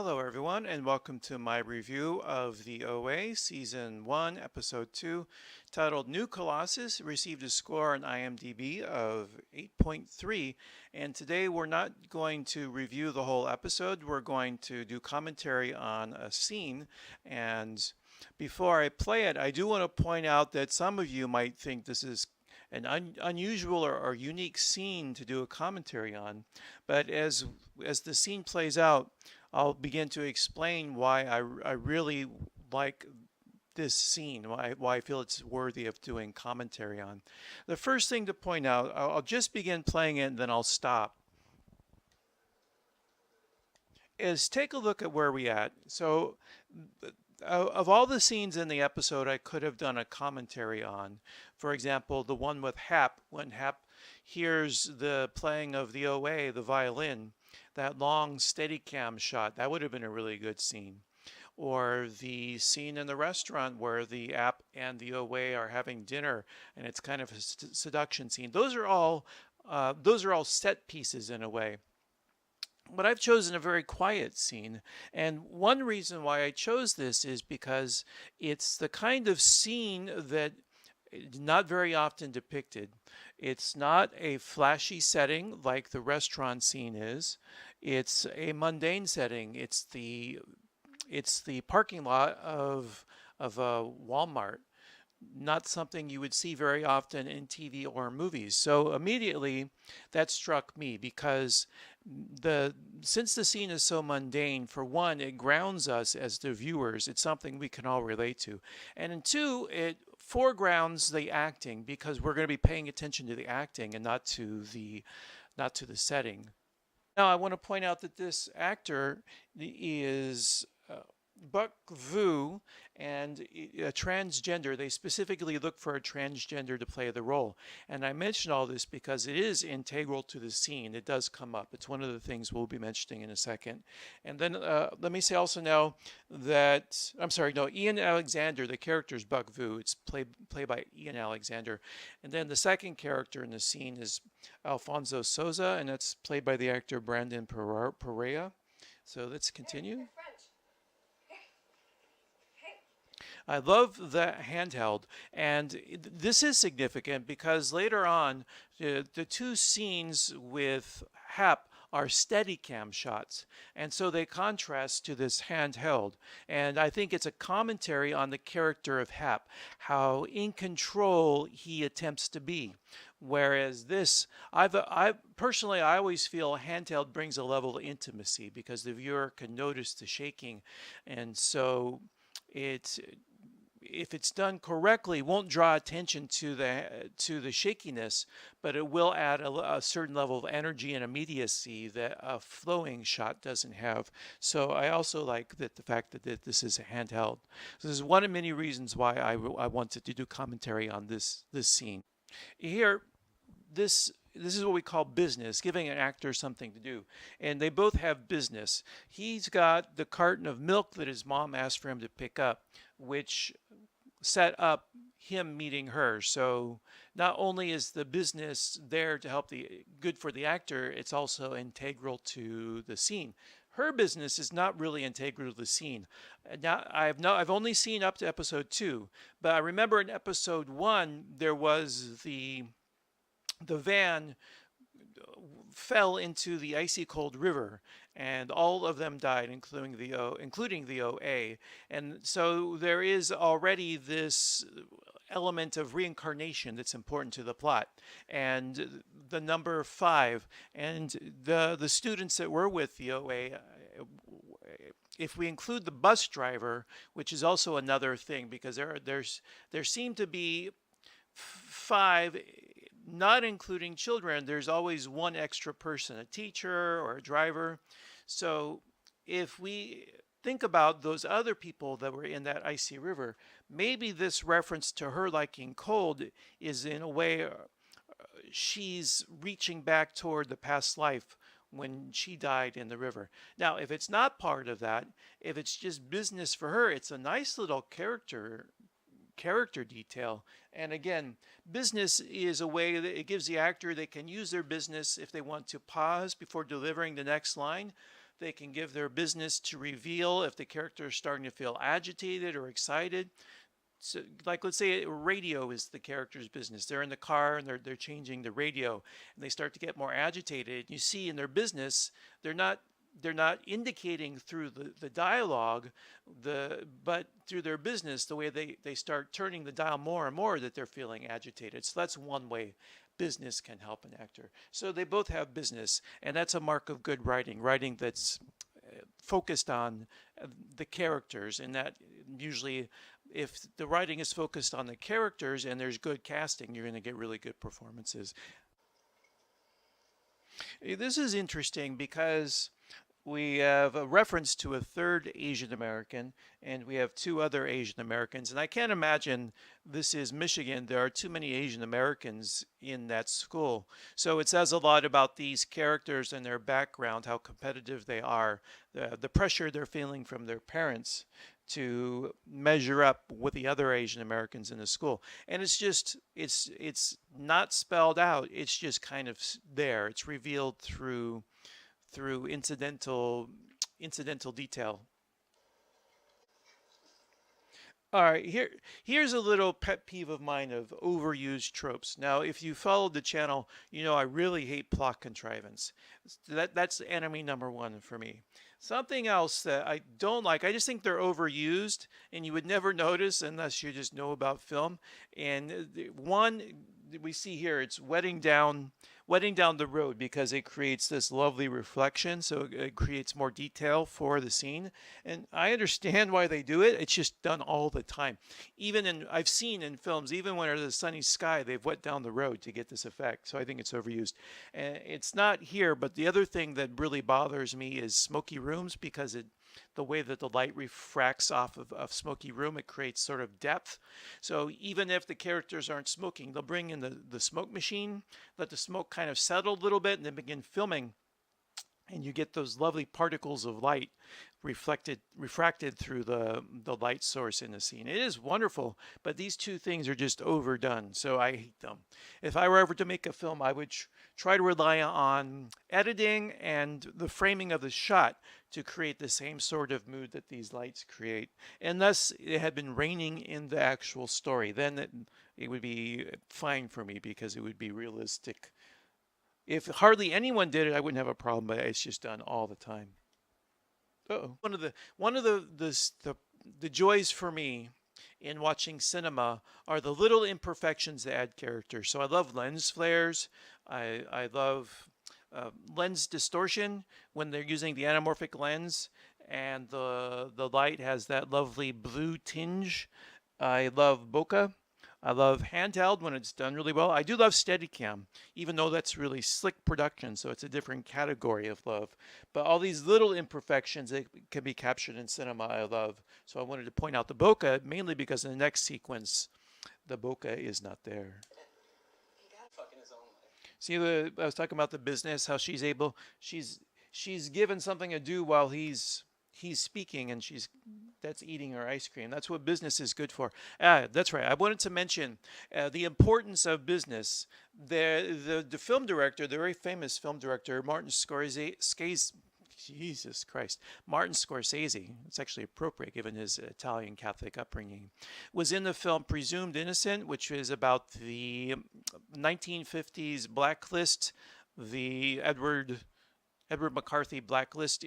Hello everyone and welcome to my review of the OA Season 1 Episode 2 titled New Colossus. It received a score on IMDb of 8.3, and today we're not going to review the whole episode. We're going to do commentary on a scene, and before I play it, I do want to point out that some of you might think this is an unusual or unique scene to do a commentary on, but as the scene plays out, I'll begin to explain why I really like this scene, why I feel it's worthy of doing commentary on. The first thing to point out, I'll just begin playing it and then I'll stop, is take a look at where we at. So of all the scenes in the episode I could have done a commentary on, for example, the one with Hap, when Hap hears the playing of the OA, the violin, that long Steadicam shot, that would have been a really good scene. Or the scene in the restaurant where the app and the OA are having dinner and it's kind of a seduction scene. Those are all set pieces in a way. But I've chosen a very quiet scene, and one reason why I chose this is because it's the kind of scene that is not very often depicted. It's not a flashy setting like the restaurant scene is. It's a mundane setting. It's the parking lot of a Walmart. Not something you would see very often in TV or movies. So immediately that struck me because since the scene is so mundane, for one, it grounds us as the viewers. It's something we can all relate to. And in two, it foregrounds the acting because we're going to be paying attention to the acting and not to the setting. Now, I want to point out that this actor is Buck Vu, and a transgender. They specifically look for a transgender to play the role. And I mention all this because it is integral to the scene. It does come up. It's one of the things we'll be mentioning in a second. And then let me say also now that, I'm sorry, no, Ian Alexander, the character is Buck Vu. It's played by Ian Alexander. And then the second character in the scene is Alfonso Souza, and that's played by the actor Brandon Perea. So let's continue. I love the handheld, and this is significant because later on, the two scenes with Hap are Steadicam shots, and so they contrast to this handheld. And I think it's a commentary on the character of Hap, how in control he attempts to be. Whereas this, I personally, I always feel handheld brings a level of intimacy because the viewer can notice the shaking, and so it's, if it's done correctly, won't draw attention to the shakiness, but it will add a certain level of energy and immediacy that a flowing shot doesn't have. So I also like the fact that this is a handheld. So this is one of many reasons why I wanted to do commentary on this scene. Here, this is what we call business, giving an actor something to do. And they both have business. He's got the carton of milk that his mom asked for him to pick up, which set up him meeting her. So not only is the business there to help good for the actor, it's also integral to the scene. Her business is not really integral to the scene. Now I've only seen up to episode 2, but I remember in episode 1 there was the van fell into the icy cold river, and all of them died, including the OA. And so there is already this element of reincarnation that's important to the plot, and the number 5, and the students that were with the OA. If we include the bus driver, which is also another thing, because there seem to be 5. Not including children, there's always one extra person, a teacher or a driver. So if we think about those other people that were in that icy river, maybe this reference to her liking cold is in a way she's reaching back toward the past life when she died in the river. Now, if it's not part of that, if it's just business for her, it's a nice little character detail. And again, business is a way that it gives the actor, they can use their business if they want to pause before delivering the next line. They can give their business to reveal if the character is starting to feel agitated or excited. So, like, let's say radio is the character's business. They're in the car and they're changing the radio, and they start to get more agitated. You see in their business, they're not they're not indicating through the dialogue, but through their business, the way they start turning the dial more and more that they're feeling agitated. So that's one way business can help an actor. So they both have business, and that's a mark of good writing. Writing that's focused on the characters, and that usually, if the writing is focused on the characters and there's good casting, you're going to get really good performances. This is interesting because we have a reference to a third Asian American, and we have two other Asian Americans. And I can't imagine, this is Michigan, there are too many Asian Americans in that school. So it says a lot about these characters and their background, how competitive they are, the pressure they're feeling from their parents to measure up with the other Asian Americans in the school. And it's not spelled out. It's just kind of there. It's revealed through incidental detail. All right, here's a little pet peeve of mine of overused tropes. Now, if you followed the channel, you know I really hate plot contrivance. That's enemy number one for me. Something else that I don't like, I just think they're overused, and you would never notice unless you just know about film. And one we see here, it's wetting down the road because it creates this lovely reflection, so it creates more detail for the scene. And I understand why they do it. It's just done all the time. I've seen in films, even when there's a sunny sky, they've wet down the road to get this effect. So I think it's overused. And it's not here, but the other thing that really bothers me is smoky rooms, because the way that the light refracts off of smoky room, it creates sort of depth. So even if the characters aren't smoking, they'll bring in the smoke machine, let the smoke kind of settle a little bit, and then begin filming. And you get those lovely particles of light refracted through the light source in the scene. It is wonderful, but these two things are just overdone, so I hate them. If I were ever to make a film, I would try to rely on editing and the framing of the shot to create the same sort of mood that these lights create. Unless it had been raining in the actual story, then it would be fine for me because it would be realistic. If hardly anyone did it, I wouldn't have a problem, but it's just done all the time. Uh-oh. One of the joys for me in watching cinema are the little imperfections that add character. So I love lens flares. I love lens distortion when they're using the anamorphic lens and the light has that lovely blue tinge. I love bokeh. I love handheld when it's done really well. I do love Steadicam, even though that's really slick production, so it's a different category of love. But all these little imperfections that can be captured in cinema, I love. So I wanted to point out the bokeh, mainly because in the next sequence, the bokeh is not there. See, I was talking about the business, how she's given something to do while he's speaking, and that's eating her ice cream. That's what business is good for. That's right. I wanted to mention the importance of business. The film director, the very famous film director, Martin Scorsese. Jesus Christ, Martin Scorsese, it's actually appropriate given his Italian Catholic upbringing, was in the film Presumed Innocent, which is about the 1950s blacklist, the Edward McCarthy blacklist,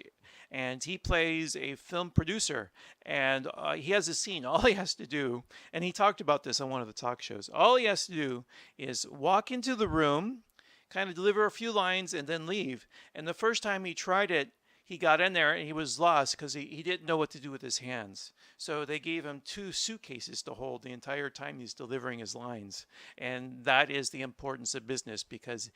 and he plays a film producer, and he has a scene. All he has to do, and he talked about this on one of the talk shows, all he has to do is walk into the room, kind of deliver a few lines, and then leave. And the first time he tried it, he got in there and he was lost because he didn't know what to do with his hands. So they gave him 2 suitcases to hold the entire time he's delivering his lines. And that is the importance of business, because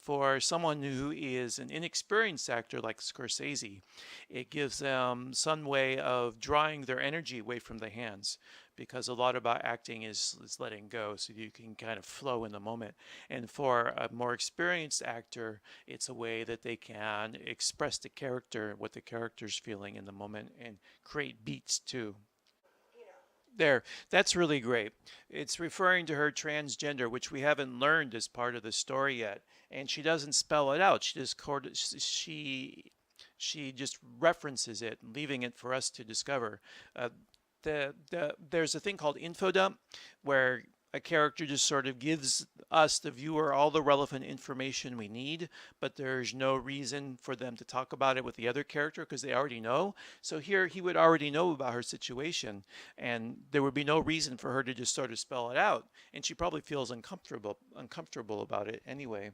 for someone who is an inexperienced actor like Scorsese, it gives them some way of drawing their energy away from the hands, because a lot about acting is letting go so you can kind of flow in the moment. And for a more experienced actor, it's a way that they can express the character, what the character's feeling in the moment, and create beats too. There, that's really great. It's referring to her transgender, which we haven't learned as part of the story yet, and she doesn't spell it out. She She just references it, leaving it for us to discover. Uh, there's a thing called info dump where a character just sort of gives us, the viewer, all the relevant information we need, but there's no reason for them to talk about it with the other character because they already know. So here he would already know about her situation, and there would be no reason for her to just sort of spell it out. And she probably feels uncomfortable about it anyway.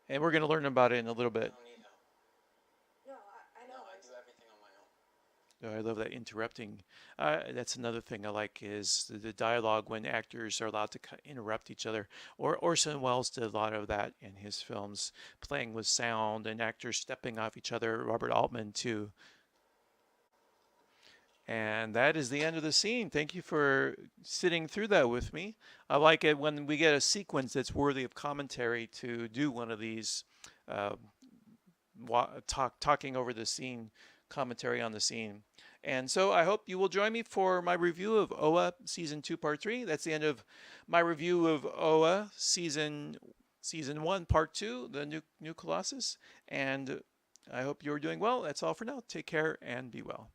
And we're going to learn about it in a little bit. Oh, I love that interrupting. That's another thing I like is the dialogue when actors are allowed to interrupt each other. Or Orson Welles did a lot of that in his films, playing with sound and actors stepping off each other. Robert Altman too. And that is the end of the scene. Thank you for sitting through that with me. I like it when we get a sequence that's worthy of commentary to do one of these uh, talking over the scene, commentary on the scene. And so I hope you will join me for my review of OA Season 2, Part 3. That's the end of my review of OA Season 1, Part 2, the new Colossus. And I hope you're doing well. That's all for now. Take care and be well.